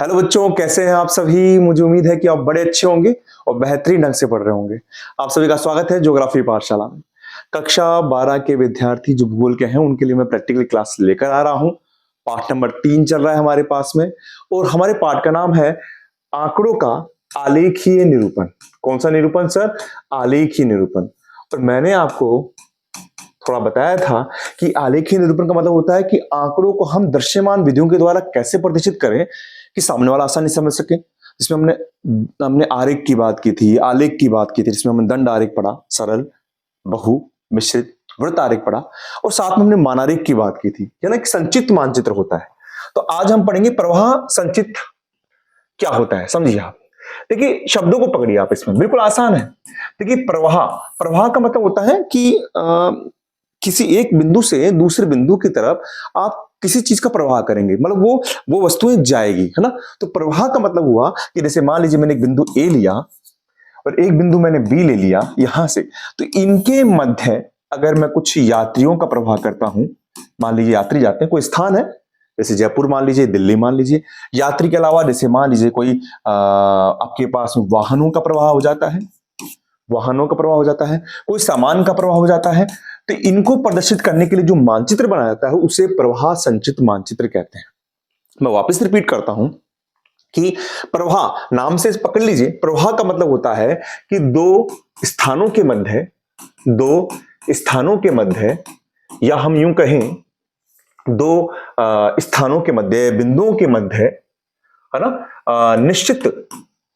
Hello बच्चों, कैसे हैं आप सभी। मुझे उम्मीद है कि आप बड़े अच्छे होंगे और बेहतरीन ढंग से पढ़ रहे होंगे। आप सभी का स्वागत है ज्योग्राफी पाठशाला में। कक्षा 12 के विद्यार्थी जो भूगोल के हैं उनके लिए मैं प्रैक्टिकल क्लास लेकर आ रहा हूं। पाठ नंबर 3 चल रहा है हमारे पास में और हमारे पाठ का नाम है आंकड़ों का आलेखीय निरूपण। कौन सा निरूपण सर? आलेखीय निरूपण। और मैंने आपको थोड़ा बताया था कि आलेखीय निरूपण का मतलब होता है कि आंकड़ों को हम दृश्यमान विधियों के द्वारा कैसे प्रदर्शित करें कि सामने वाला आसानी से समझ सके। जिसमें हमने आरेख की बात की थी, आलेख की बात की थी, जिसमें हमने दंड आरेख पढ़ा, सरल, बहु, मिश्रित, वृत्त आरेख पढ़ा और साथ में हमने मानारेख की बात की थी, यानी कि संचित मानचित्र होता है। तो आज हम पढ़ेंगे प्रवाह संचित क्या होता है। समझिए आप, देखिए शब्दों को पकड़िए आप, इसमें बिल्कुल आसान है। देखिए प्रवाह, प्रवाह का मतलब होता है कि किसी एक बिंदु से दूसरे बिंदु की तरफ आप किसी चीज का प्रवाह करेंगे, मतलब वो वस्तुएं जाएगी, है ना। तो प्रवाह का मतलब हुआ कि जैसे मान लीजिए मैंने एक बिंदु ए लिया और एक बिंदु मैंने बी ले लिया यहां से, तो इनके मध्य अगर मैं कुछ यात्रियों का प्रवाह करता हूं, मान लीजिए यात्री जाते हैं, कोई स्थान है जैसे जयपुर मान लीजिए, दिल्ली मान लीजिए। यात्री के अलावा जैसे मान लीजिए कोई आपके पास वाहनों का प्रवाह हो जाता है, वाहनों का प्रवाह हो जाता है, कोई सामान का प्रवाह हो जाता है। तो इनको प्रदर्शित करने के लिए जो मानचित्र बनाया जाता है उसे प्रवाह संचित मानचित्र कहते हैं। मैं वापस रिपीट करता हूं कि प्रवाह नाम से पकड़ लीजिए। प्रवाह का मतलब होता है कि दो स्थानों के मध्य या हम यूं कहें दो स्थानों के मध्य, बिंदुओं के मध्य, है ना, निश्चित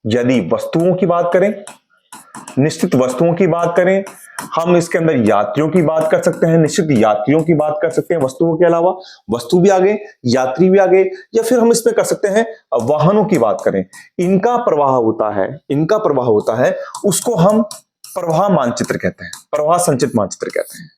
यदि वस्तुओं की बात करें, निश्चित वस्तुओं की बात करें, हम इसके अंदर यात्रियों की बात कर सकते हैं, निश्चित यात्रियों की बात कर सकते हैं, वस्तुओं के अलावा वस्तु भी आ गए, यात्री भी आ गए, या फिर हम इसमें कर सकते हैं वाहनों की बात करें। इनका प्रवाह होता है, उसको हम प्रवाह मानचित्र कहते हैं, प्रवाह संचित मानचित्र कहते हैं।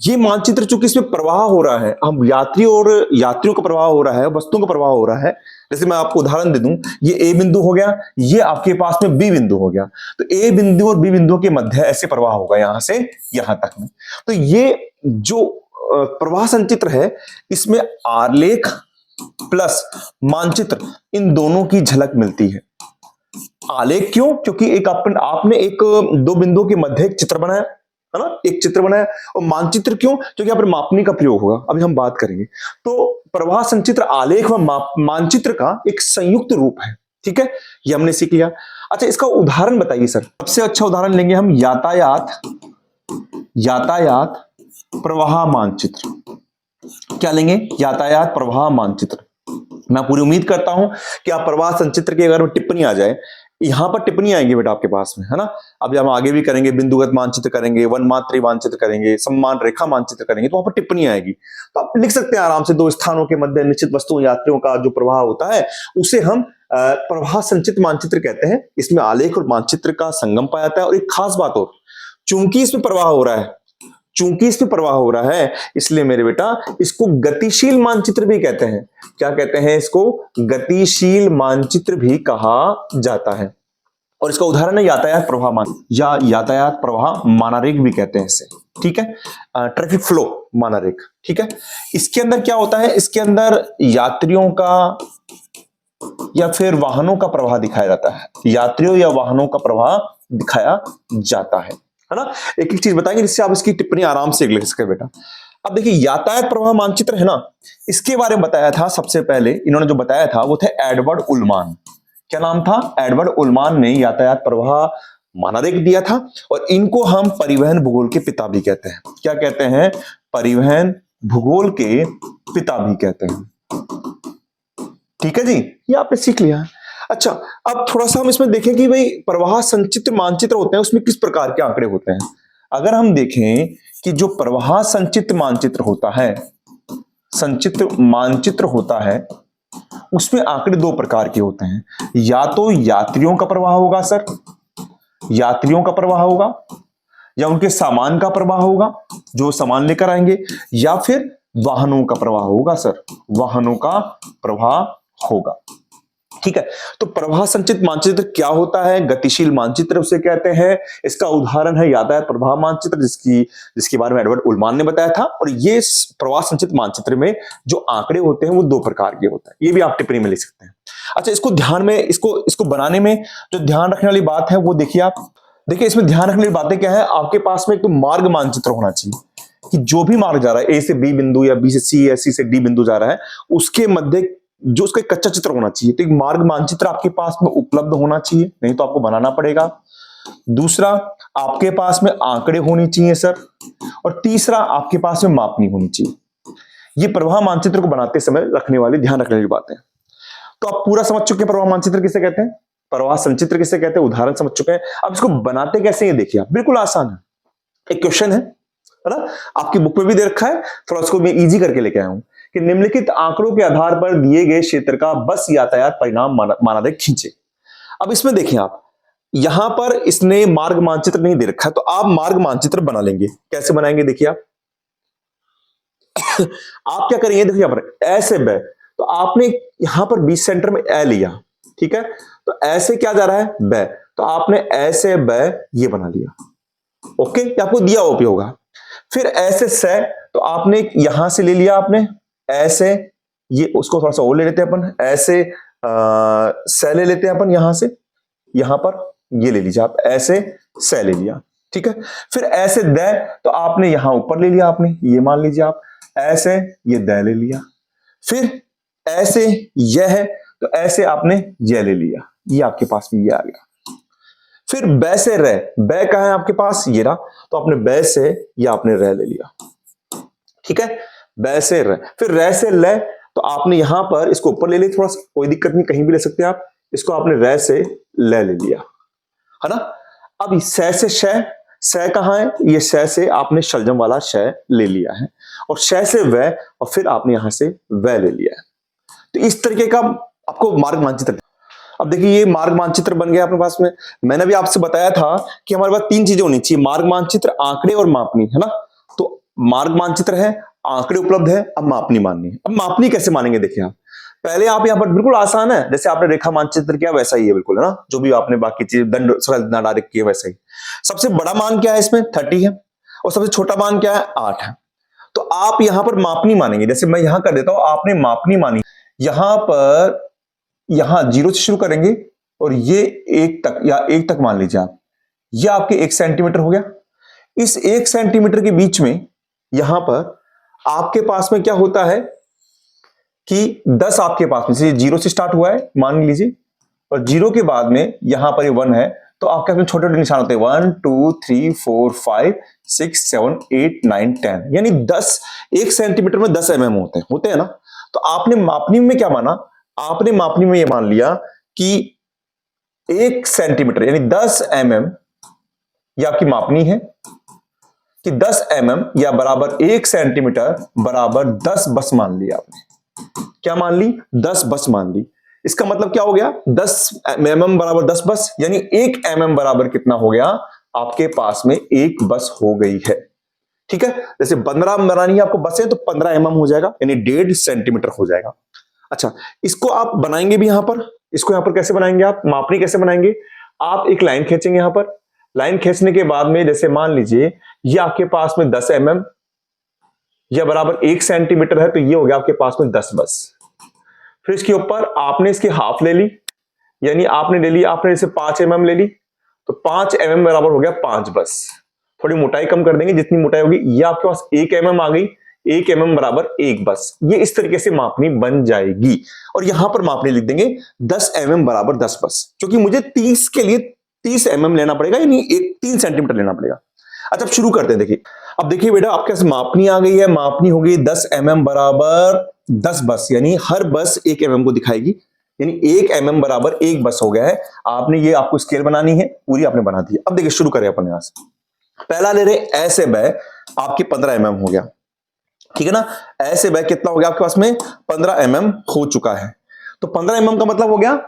ये मानचित्र चूंकि इसमें प्रवाह हो रहा है, हम यात्रियों का प्रवाह हो रहा है, वस्तुओं का प्रवाह हो रहा है। जैसे मैं आपको उदाहरण दे दूं, ये ए बिंदु हो गया, ये आपके पास में बी बिंदु हो गया, तो ए बिंदु और बी बिंदु के मध्य ऐसे प्रवाह होगा यहां से यहां तक में। तो ये जो प्रवाह संचित्र है, इसमें आलेख प्लस मानचित्र इन दोनों की झलक मिलती है। आलेख क्यों? क्योंकि एक आपने एक दो बिंदुओं के मध्य एक चित्र बनाया, है ना, एक चित्र बनाया। और मानचित्र क्यों? क्योंकि यहाँ पर मापनी का प्रयोग होगा, अभी हम बात करेंगे। तो प्रवाह संचित्र आलेख व मानचित्र का एक संयुक्त रूप है। ठीक है, ये हमने सीख लिया। अच्छा, इसका उदाहरण बताइए सर। सबसे अच्छा उदाहरण लेंगे हम यातायात प्रवाह मानचित्र। क्या लेंगे? यातायात प्रवाह मानचित्र। मैं पूरी उम्मीद करता हूं कि आप प्रवाह संचित्र की अगर टिप्पणी आ जाए, यहां पर टिप्पणी आएंगे बेटा आपके पास में, है ना। अभी हम आगे भी करेंगे, बिंदुगत मानचित्र करेंगे, वन मात्री मानचित्र करेंगे, सम्मान रेखा मानचित्र करेंगे, तो वहां पर टिप्पणी आएगी। तो आप लिख सकते हैं आराम से, दो स्थानों के मध्य निश्चित वस्तुओं यात्रियों का जो प्रवाह होता है उसे हम प्रवाह संचित मानचित्र कहते हैं। इसमें आलेख और मानचित्र का संगम पाया जाता है। और एक खास बात और, चूंकि इसमें प्रवाह हो रहा है, इसलिए मेरे बेटा इसको गतिशील मानचित्र भी कहते हैं। क्या कहते हैं इसको? गतिशील मानचित्र भी कहा जाता है। और इसका उदाहरण है यातायात प्रवाह मानारेख भी कहते हैं इसे। ठीक है, ट्रैफिक फ्लो मानारेख। ठीक है, इसके अंदर क्या होता है? इसके अंदर यात्रियों का या फिर वाहनों का प्रवाह दिखाया जाता है, यात्रियों या वाहनों का प्रवाह दिखाया जाता है ना। एक एक चीज बताएंगे जिससे आप इसकी टिप्पणी आराम से लिख सके बेटा। अब देखिए, यातायात प्रवाह मानचित्र है ना, इसके बारे में बताया था सबसे पहले, इन्होंने जो बताया था वो थे एडवर्ड उलमान। क्या नाम था? एडवर्ड उलमान ने यातायात प्रवाह मानारेख दिया था। और इनको हम परिवहन भूगोल के पिता भी कहते हैं। क्या कहते हैं? परिवहन भूगोल के पिता भी कहते हैं। ठीक है जी, ये आपने सीख लिया। अच्छा, अब थोड़ा सा हम इसमें देखें कि भाई प्रवाह संचित्र मानचित्र होते हैं, उसमें किस प्रकार के आंकड़े होते हैं। अगर हम देखें कि जो प्रवाह संचित्र मानचित्र होता है, उसमें आंकड़े दो प्रकार के होते हैं। या तो यात्रियों का प्रवाह होगा सर, यात्रियों का प्रवाह होगा, या उनके सामान का प्रवाह होगा जो सामान लेकर आएंगे, या फिर वाहनों का प्रवाह होगा सर, वाहनों का प्रवाह होगा। ठीक है, तो प्रवाह संचित मानचित्र क्या होता है? गतिशील मानचित्र उसे कहते हैं। इसका उदाहरण है यातायात प्रवाह मानचित्र, जिसके बारे में एडवर्ड उलमान ने बताया था। और ये प्रवाह संचित मानचित्र में जो आंकड़े होते हैं वो दो प्रकार के होते हैं, ये भी आप टिप्पणी में लिख सकते हैं। अच्छा, इसको ध्यान में, इसको बनाने में जो ध्यान रखने वाली बात है वो देखिए आप। देखिए इसमें ध्यान रखने वाली बातें क्या है, आपके पास में एक तो मार्ग मानचित्र होना चाहिए कि जो भी मार्ग जा रहा है, ए से बी बिंदु या बी से सी या सी से डी बिंदु जा रहा है, उसके मध्य जो उसका एक कच्चा चित्र होना चाहिए। तो एक मार्ग मानचित्र आपके पास में उपलब्ध होना चाहिए, नहीं तो आपको बनाना पड़ेगा। दूसरा, आपके पास में आंकड़े होने चाहिए सर। और तीसरा, आपके पास में मापनी होनी चाहिए। ये प्रवाह मानचित्र को बनाते समय रखने वाली, ध्यान रखने वाली बातें। तो आप पूरा समझ चुके हैं प्रवाह मानचित्र किसे कहते हैं, प्रवाह संचित्र किसे कहते हैं, उदाहरण समझ चुके हैं। अब इसको बनाते कैसे ये देखिए आप, बिल्कुल आसान है। एक क्वेश्चन है ना, आपकी बुक में भी दे रखा है, थोड़ा उसको मैं इजी करके लेके आया हूं कि निम्नलिखित आंकड़ों के आधार पर दिए गए क्षेत्र का बस यातायात परिणाम मानदेय खींचे। अब इसमें देखिए आप, यहां पर इसने मार्ग मानचित्र नहीं दे रखा है, तो आप मार्ग मानचित्र बना लेंगे। कैसे बनाएंगे देखिए आप आप क्या करेंगे, देखिए यहां पर ऐसे ब, तो आपने यहां पर बीच सेंटर में ए लिया, ठीक है, तो ऐसे क्या जा रहा है ब, तो आपने ऐसे ब ये बना लिया। ओके, आपको दिया ओपी होगा। फिर ऐसे से, तो आपने यहां से ले लिया आपने ऐसे, ये उसको थोड़ा सा और ले लेते हैं अपन, ऐसे से ले लेते हैं अपन, यहां से यहां पर ये ले लीजिए आप, ऐसे से ले लिया, ठीक है। फिर ऐसे द, तो आपने यहां ऊपर ले लिया, आपने ये मान लीजिए आप, ऐसे ये द ले लिया। फिर ऐसे यह है, तो ऐसे आपने यह ले लिया, ये आपके पास भी ये आ गया। फिर बै से रे, बै कहां है आपके पास, ये रहा, तो आपने बै से ये आपने रे ले लिया, ठीक है, बै से रे। फिर रे से ले, तो आपने यहां पर इसको ऊपर ले लिया, थोड़ा सा कोई दिक्कत नहीं, कहीं भी ले सकते हैं आप, इसको आपने रे से ले लिया, है ना। अब सै से शय, सै कहां है, ये सै से आपने शलजम वाला शय ले लिया है, और शय से वै, और फिर आपने यहां से वै ले लिया है। तो इस तरीके का आपको मार्ग मानचित्र। अब देखिए ये मार्ग मानचित्र बन गया अपने पास में। मैंने भी आपसे बताया था कि हमारे पास तीन चीजें होनी चाहिए, मार्ग मानचित्र, आंकड़े और मापनी, है ना। तो मार्ग मानचित्र है, आंकड़े उपलब्ध है, अब मापनी माननी है। अब मापनी कैसे मानेंगे देखिए आप, पहले आप यहां पर बिल्कुल आसान है, जैसे आपने रेखा मानचित्र किया वैसा ही है बिल्कुल, है ना, जो भी आपने बाकी चीज दंड संरचना डायरेक्ट की है वैसा ही। सबसे बड़ा मान क्या है इसमें 30 है, और सबसे छोटा मान क्या है 8 है। तो आप यहां पर मापनी मानेंगे, जैसे मैं यहां कर देता हूं, आपने मापनी मानी, यहां पर यहां 0 से शुरू करेंगे और ये 1 तक, या 1 तक मान लीजिए आप, ये आपके 1 सेंटीमीटर हो गया। इस 1 सेंटीमीटर के बीच में यहां पर आपके पास में क्या होता है कि 10 आपके पास में से 0 से स्टार्ट हुआ है मान लीजिए, और 0 के बाद में यहां पर ये 1 है, तो आपके पास छोटे छोटे निशान होते हैं 1 2 3 4 5 6 7 8 9 10, यानी 10, 1 सेंटीमीटर में 10 mm होते हैं ना। तो आपने मापनी में क्या माना, आपने मापनी में ये मान लिया कि 1 सेंटीमीटर यानी 10 mm, ये आपकी मापनी है कि 10 mm या बराबर 1 सेंटीमीटर बराबर 10 बस मान लिया आपने। क्या मान ली, 10 बस मान ली। इसका मतलब क्या हो गया, 10 mm बराबर 10 बस, यानी 1 mm बराबर कितना हो गया, आपके पास में 1 बस हो गई है, ठीक है। जैसे 15 बनानी है आपको बसें, तो 15 mm हो जाएगा, यानी 1.5 सेंटीमीटर हो जाएगा। अच्छा, इसको आप बनाएंगे भी यहां पर, इसको यहां पर कैसे बनाएंगे आप, मापनी कैसे बनाएंगे, आप एक लाइन खींचेंगे यहां पर, लाइन खींचने के बाद में जैसे मान लीजिए ये आपके पास में 10 mm या बराबर 1 सेंटीमीटर है, तो ये हो गया आपके पास में 10 बस। फिर इसके ऊपर आपने इसकी हाफ ले ली, यानी आपने ले ली, आपने इसे 5 mm ले ली, तो 5 mm बराबर हो गया 5 बस। थोड़ी मोटाई कम कर देंगे, जितनी मोटाई होगी, ये आपके पास 1 mm आ गई, 1 mm बराबर 1 बस। ये इस तरीके से मापनी बन जाएगी, और यहां पर मापनी लिख देंगे 10 mm बराबर 10 बस, क्योंकि मुझे 30 के लिए 30 mm लेना पड़ेगा, यानी 3 सेंटीमीटर लेना पड़ेगा। अच्छा, अब शुरू करते हैं। देखिए, अब देखिए बेटा, आपके पास मापनी आ गई है, मापनी हो गई 10 mm बराबर 10 बस, यानी हर बस 1 mm को दिखाएगी, यानी 1 mm बराबर 1 बस हो गया है। आपने ये आपको स्केल बनानी है, पूरी आपने बना दी है। अब देखिए शुरू करें अपन यहां से, पहला ले रहे ऐसे बै, आपकी 15 mm हो गया, ठीक है ना। ऐसे बै कितना हो गया आपके पास में 15 mm हो चुका है। तो 15 mm का मतलब हो गया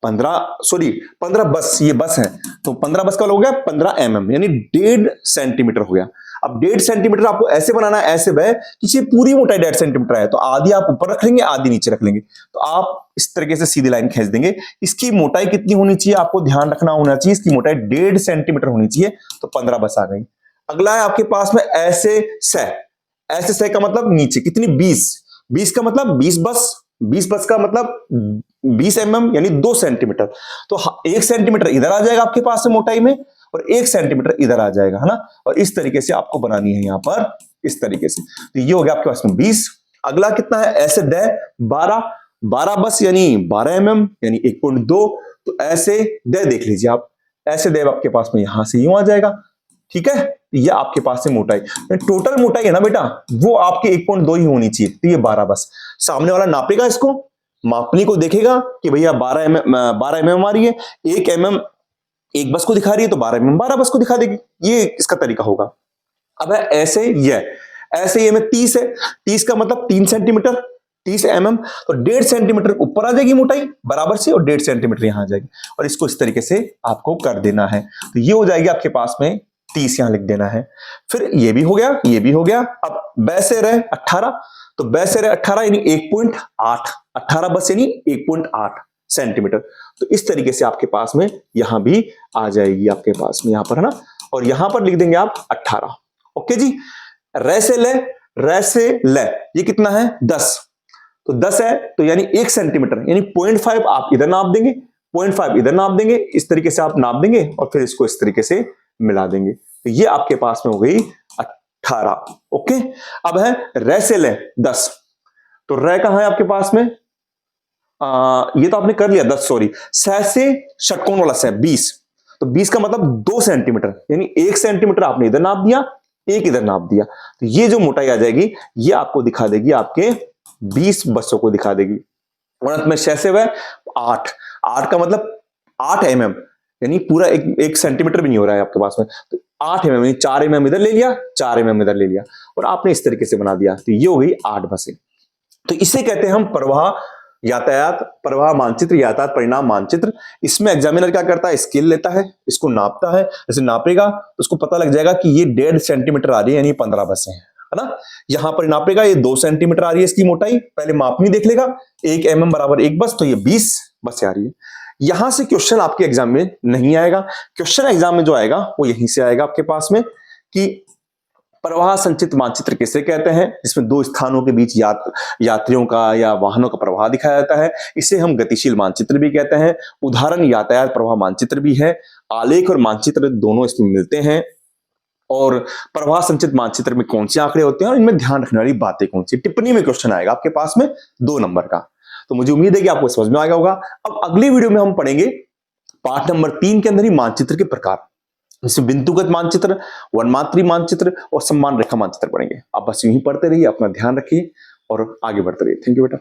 15 बस, ये बस है, तो 15 बस का हो गया 15 mm, यानी 1.5 सेंटीमीटर हो गया। अब 1.5 सेंटीमीटर आपको ऐसे बनाना है, ऐसे बै कि पूरी मोटाई 1.5 सेंटीमीटर है, तो आधी आप ऊपर रख लेंगे, आधी नीचे रख लेंगे, तो आप इस तरीके से सीधी लाइन खींच देंगे। इसकी मोटाई कितनी होनी चाहिए, आपको ध्यान रखना होना चाहिए, इसकी मोटाई 1.5 सेंटीमीटर होनी चाहिए, तो 15 बस आ गई। अगला है आपके पास में ऐसे सै, ऐसे सै का मतलब नीचे कितनी 20, 20 का मतलब 20 बस, 20 बस का मतलब 20 mm यानी 2 सेंटीमीटर, तो 1 सेंटीमीटर इधर आ जाएगा आपके पास में मोटाई में और 1 सेंटीमीटर इधर आ जाएगा, है ना। और इस तरीके से आपको बनानी है यहां पर, इस तरीके से। तो ये हो गया आपके पास में 20। अगला कितना है, ऐसे दे 12 बस यानी 12 mm यानी 1.2। तो ऐसे दे देख लीजिए आप, ऐसे दे आपके पास में यहां से यूं आ जाएगा, ठीक है। ये आपके पास से मोटाई, टोटल मोटाई है ना बेटा, वो आपकी 1.2 ही होनी चाहिए। तो ये 12 बस, सामने वाला नापेगा इसको, मापनी को देखेगा कि भैया 12 mm आ रही है, 1 mm एक बस को दिखा रही है, तो 12 mm 12 बस को दिखा देगी। ये इसका तरीका होगा। अब है ऐसे ये में 30 है, 30 का मतलब 3 सेंटीमीटर, 30 mm, तो 1.5 सेंटीमीटर ऊपर आ जाएगी मोटाई बराबर से और 1.5 सेंटीमीटर यहां आ जाएगी। और इसको इस तरीके से आपको कर देना है। तो ये हो जाएगी आपके पास में 30, यहां लिख देना है। फिर ये भी हो गया, ये भी हो गया। अब बैसे रहे 18, तो बैसे रहे 18 यानी 1.8, 18 बस यानी 1.8 सेंटीमीटर। तो इस तरीके से आपके पास में यहां भी आ जाएगी आपके पास में, यहां पर, है ना। और यहां पर लिख देंगे आप 18। ओके जी। रे से ले ये कितना है, 10, तो 10 है तो यानी 1 सेंटीमीटर यानी 0.5 आप इधर नाप देंगे, 0.5 इधर नाप देंगे, इस तरीके से आप नाप देंगे और फिर इसको इस तरीके से मिला देंगे। तो ये आपके पास में हो गई 18। ओके। अब है रे से ले 10, तो रे कहां है आपके पास में, ये तो आपने कर लिया 10, सॉरी। सह से षटकोण वाला सह 20, तो 20 का मतलब 2 सेंटीमीटर यानी 1 सेंटीमीटर आपने इधर नाप दिया, 1 इधर नाप दिया। तो ये जो मोटाई आ जाएगी ये आपको दिखा देगी, आपके 20 बसों को दिखा देगी। और में 6 से वह 8 का मतलब 8 mm यानी पूरा 1 सेंटीमीटर भी नहीं हो रहा है आपके पास में। तो 8 mm यानी 4 mm इधर ले लिया, 4 mm इधर ले लिया और आपने इस तरीके से बना दिया। तो ये हो गई 8 बसें। तो इसे कहते हैं हम प्रवाह मानचित्र, यातायात परिणाम मानचित्र। इसमें एग्जामिनर क्या करता है, स्केल लेता है, इसको नापता है, जैसे नापेगा तो उसको पता लग जाएगा कि ये 1.5 सेंटीमीटर आ रही है यानी 15 बसें हैं, है ना। यहां पर नापेगा ये 2 सेंटीमीटर आ रही है इसकी मोटाई, पहले मापनी देख लेगा, 1 mm बराबर 1 बस, तो ये 20 बसें आ रही है। यहां से क्वेश्चन आपके एग्जाम में नहीं आएगा, क्वेश्चन एग्जाम में जो आएगा वो यहीं से आएगा आपके पास में कि प्रवाह संचित मानचित्र किसे कहते हैं, जिसमें 2 स्थानों के बीच यात्रियों का या वाहनों का प्रवाह दिखाया जाता है। इसे हम गतिशील मानचित्र भी कहते हैं। उदाहरण यातायात प्रवाह मानचित्र भी है। आलेख और मानचित्र दोनों इसमें मिलते हैं। और प्रवाह संचित मानचित्र में कौन से आंकड़े होते हैं और इनमें ध्यान रखने वाली बातें कौन सी, टिप्पणी में क्वेश्चन आएगा आपके पास में 2 नंबर का। तो मुझे उम्मीद है कि आपको समझ में आएगा होगा। अब अगली वीडियो में हम पढ़ेंगे पाठ नंबर 3 के अंदर ही मानचित्र के प्रकार, इसमें बिंदुगत मानचित्र, वनमात्री मानचित्र और सम्मान रेखा मानचित्र पढ़ेंगे। आप बस यूं ही पढ़ते रहिए, अपना ध्यान रखिए और आगे बढ़ते रहिए। थैंक यू बेटा।